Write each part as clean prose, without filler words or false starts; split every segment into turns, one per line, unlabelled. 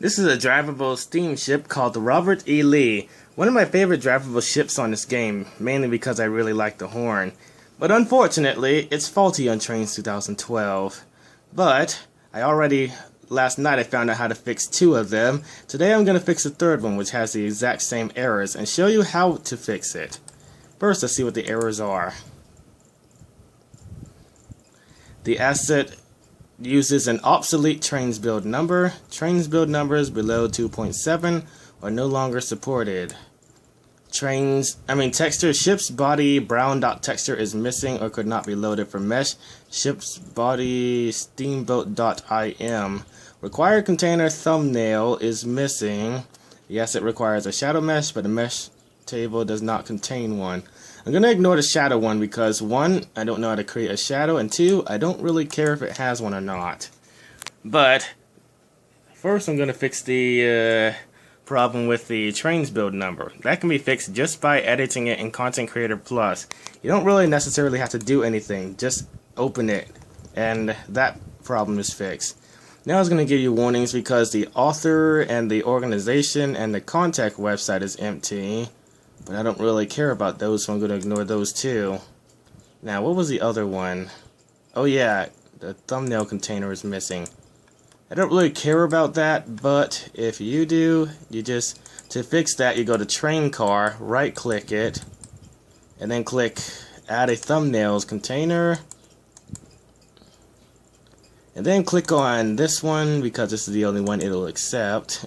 This is a drivable steamship called the Robert E. Lee. One of my favorite drivable ships on this game, mainly because I really like the horn. But unfortunately, it's faulty on Trainz 2012. But last night I found out how to fix two of them. Today I'm going to fix the third one, which has the exact same errors, and show you how to fix it. First, let's see what the errors are. The asset uses an obsolete Trainz build number. Trainz build numbers below 2.7 are no longer supported. Texture ship's body brown dot texture is missing or could not be loaded from mesh. Ship's body steamboat.im. Required container thumbnail is missing. Yes, it requires a shadow mesh, but the mesh table does not contain one. I'm going to ignore the shadow one because 1, I don't know how to create a shadow, and 2, I don't really care if it has one or not. But first I'm going to fix the problem with the Trainz build number. That can be fixed just by editing it in Content Creator Plus. You don't really necessarily have to do anything, just open it and that problem is fixed. Now I was going to give you warnings because the author and the organization and the contact website is empty. But I don't really care about those, so I'm going to ignore those too. Now, what was the other one? Oh yeah, the thumbnail container is missing. I don't really care about that, but if you do, to fix that, you go to Train Car, right click it, and then click Add a Thumbnails Container. And then click on this one, because this is the only one it'll accept.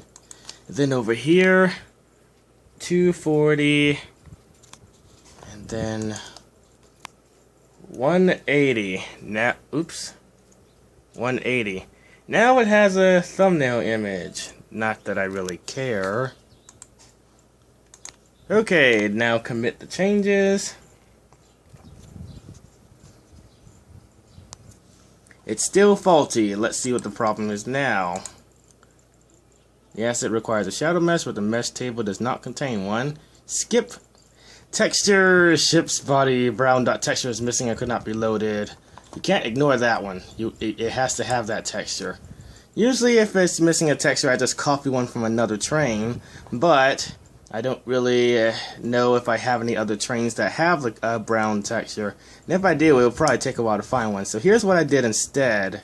And then over here, 240, and then 180. Now, oops, 180. Now it has a thumbnail image. Not that I really care. Okay, now commit the changes. It's still faulty. Let's see what the problem is now. Yes, it requires a shadow mesh, but the mesh table does not contain one. Skip. Texture, ship's body, brown dot texture is missing and could not be loaded. You can't ignore that one. It has to have that texture. Usually if it's missing a texture, I just copy one from another train, but I don't really know if I have any other trains that have a brown texture. And if I do, it will probably take a while to find one. So here's what I did instead.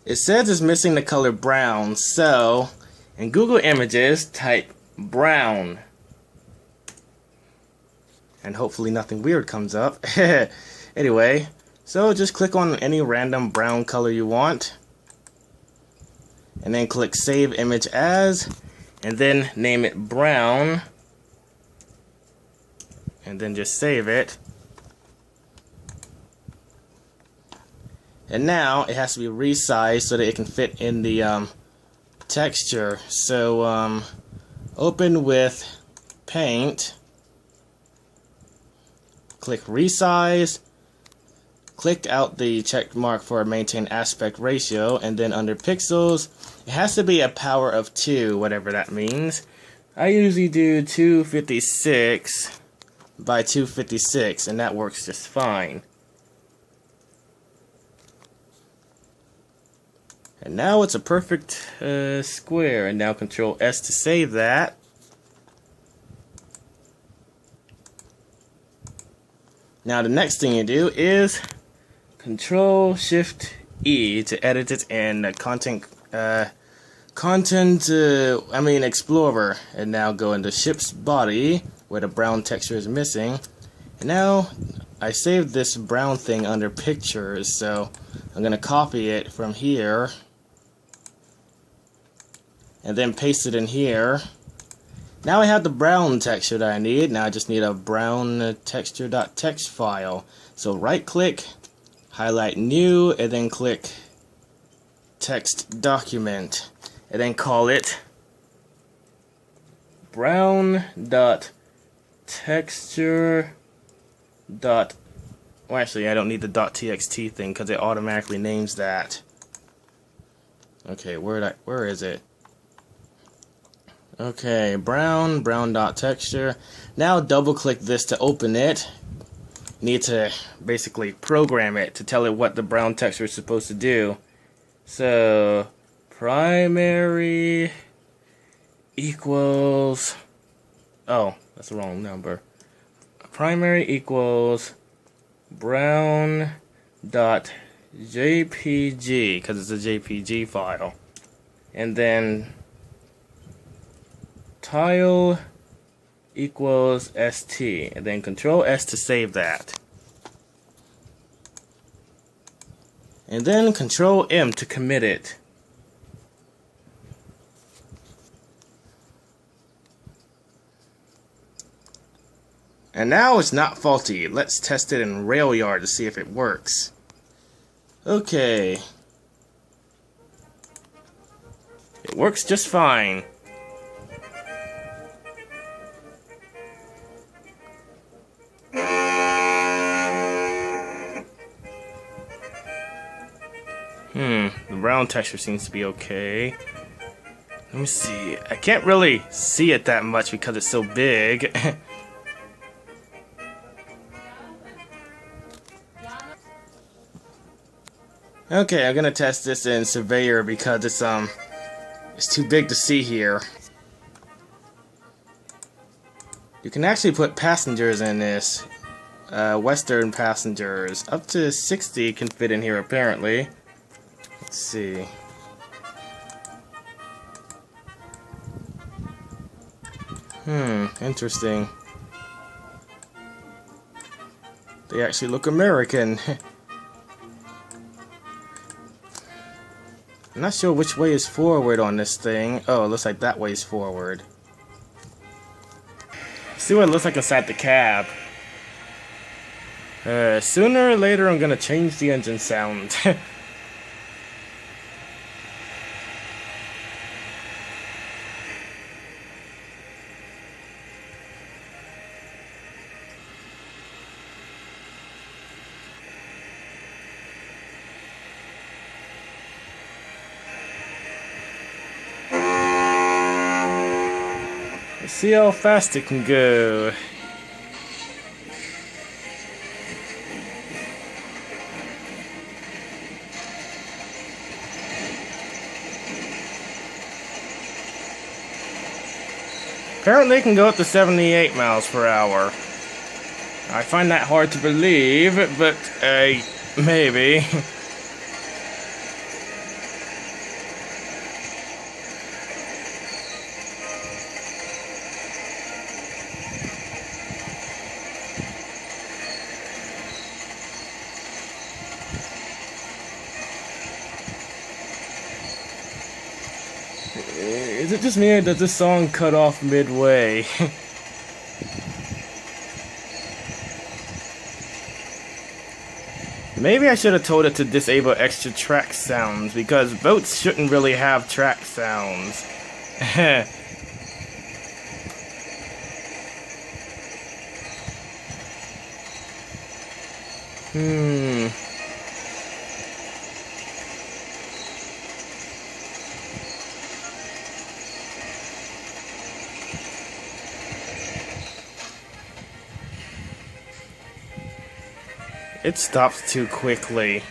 It says it's missing the color brown, so in Google Images, type brown. And hopefully nothing weird comes up. Anyway, so just click on any random brown color you want. And then click Save Image As. And then name it brown. And then just save it. And now it has to be resized so that it can fit in the texture. So open with Paint, click Resize, click out the check mark for Maintain Aspect Ratio, and then under Pixels, it has to be a power of 2, whatever that means. I usually do 256 by 256, and that works just fine. And now it's a perfect square, and now Control S to save that. Now the next thing you do is Control Shift E to edit it in Explorer, and now go into ship's body where the brown texture is missing. And now I saved this brown thing under pictures, so I'm gonna copy it from here and then paste it in here. Now I have the brown texture that I need. Now I just need a brown texture.txt file. So right click, highlight new, and then click text document, and then call it brown.texture. Well, actually I don't need the .txt thing because it automatically names that. Okay, where is it? Okay, brown dot texture. Now double click this to open it. Need to basically program it to tell it what the brown texture is supposed to do. So primary equals, oh, that's the wrong number. Primary equals brown dot jpg, because it's a jpg file, and then tile equals st, and then control S to save that, and then control M to commit it. And now it's not faulty. Let's test it in RailYard to see if it works. Okay. It works just fine. The brown texture seems to be okay. Let me see. I can't really see it that much because it's so big. Okay, I'm gonna test this in Surveyor because it's too big to see here. You can actually put passengers in this. Western passengers. Up to 60 can fit in here apparently. Let's see. Interesting. They actually look American. I'm not sure which way is forward on this thing. Oh, it looks like that way is forward. Let's see what it looks like inside the cab. Sooner or later I'm gonna change the engine sound. Let's see how fast it can go. Apparently it can go up to 78 miles per hour. I find that hard to believe, but maybe. Is it just me or does this song cut off midway? Maybe I should have told it to disable extra track sounds, because boats shouldn't really have track sounds. It stops too quickly.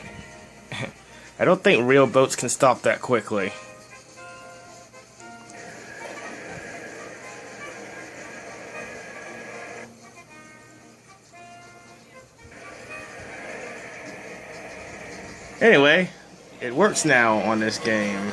I don't think real boats can stop that quickly. Anyway, it works now on this game.